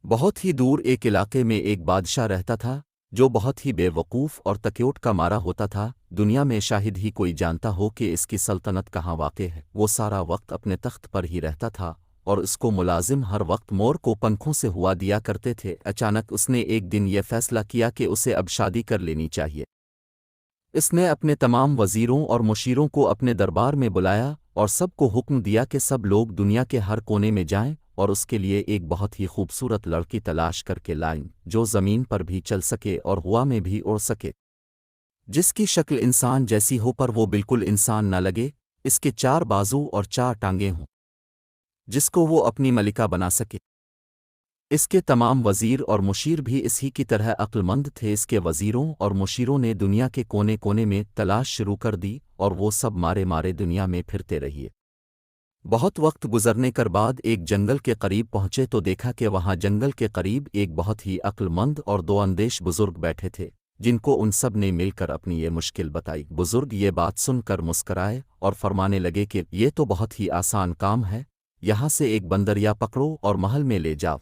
بہت ہی دور ایک علاقے میں ایک بادشاہ رہتا تھا جو بہت ہی بے وقوف اور تکیوٹ کا مارا ہوتا تھا۔ دنیا میں شاہد ہی کوئی جانتا ہو کہ اس کی سلطنت کہاں واقع ہے۔ وہ سارا وقت اپنے تخت پر ہی رہتا تھا اور اس کو ملازم ہر وقت مور کو پنکھوں سے ہوا دیا کرتے تھے۔ اچانک اس نے ایک دن یہ فیصلہ کیا کہ اسے اب شادی کر لینی چاہیے۔ اس نے اپنے تمام وزیروں اور مشیروں کو اپنے دربار میں بلایا اور سب کو حکم دیا کہ سب لوگ دنیا کے ہر کونے میں جائیں اور اس کے لیے ایک بہت ہی خوبصورت لڑکی تلاش کر کے لائیں جو زمین پر بھی چل سکے اور ہوا میں بھی اڑ سکے، جس کی شکل انسان جیسی ہو پر وہ بالکل انسان نہ لگے، اس کے 4 بازو اور 4 ٹانگیں ہوں، جس کو وہ اپنی ملکہ بنا سکے۔ اس کے تمام وزیر اور مشیر بھی اسی کی طرح عقل مند تھے۔ اس کے وزیروں اور مشیروں نے دنیا کے کونے کونے میں تلاش شروع کر دی اور وہ سب مارے مارے دنیا میں پھرتے رہیے۔ بہت وقت گزرنے کر بعد ایک جنگل کے قریب پہنچے تو دیکھا کہ وہاں جنگل کے قریب ایک بہت ہی عقل مند اور 2 اندیش بزرگ بیٹھے تھے، جن کو ان سب نے مل کر اپنی یہ مشکل بتائی۔ بزرگ یہ بات سن کر مسکرائے اور فرمانے لگے کہ یہ تو بہت ہی آسان کام ہے، یہاں سے ایک بندریا پکڑو اور محل میں لے جاؤ۔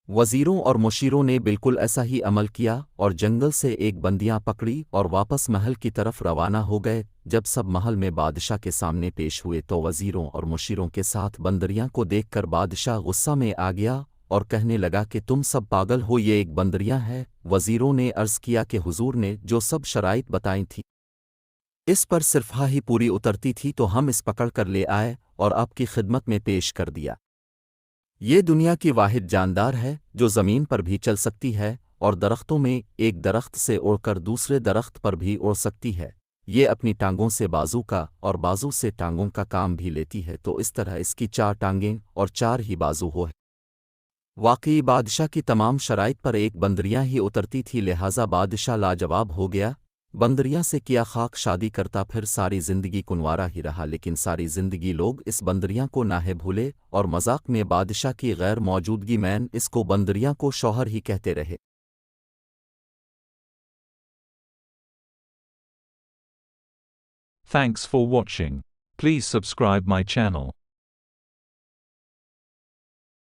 وزیروں اور مشیروں نے بالکل ایسا ہی عمل کیا اور جنگل سے ایک بندیاں پکڑی اور واپس محل کی طرف روانہ ہو گئے۔ جب سب محل میں بادشاہ کے سامنے پیش ہوئے تو وزیروں اور مشیروں کے ساتھ بندریاں کو دیکھ کر بادشاہ غصہ میں آ گیا اور کہنے لگا کہ تم سب پاگل ہو، یہ ایک بندریاں ہے۔ وزیروں نے عرض کیا کہ حضور نے جو سب شرائط بتائیں تھی اس پر صرف ہاں ہی پوری اترتی تھی تو ہم اس پکڑ کر لے آئے اور آپ کی خدمت میں پیش کر دیا۔ یہ دنیا کی واحد جاندار ہے جو زمین پر بھی چل سکتی ہے اور درختوں میں ایک درخت سے اڑ کر دوسرے درخت پر بھی اڑ سکتی ہے۔ یہ اپنی ٹانگوں سے بازو کا اور بازو سے ٹانگوں کا کام بھی لیتی ہے، تو اس طرح اس کی 4 ٹانگیں اور 4 ہی بازو ہو۔ واقعی بادشاہ کی تمام شرائط پر ایک بندریاں ہی اترتی تھی، لہٰذا بادشاہ لاجواب ہو گیا۔ بندریاں سے کیا خاک شادی کرتا، پھر ساری زندگی کنوارا ہی رہا، لیکن ساری زندگی لوگ اس بندریاں کو ناہے بھولے اور مذاق میں بادشاہ کی غیر موجودگی میں اس کو بندریاں کو شوہر ہی کہتے رہے۔ Thanks for watching. Please subscribe my channel.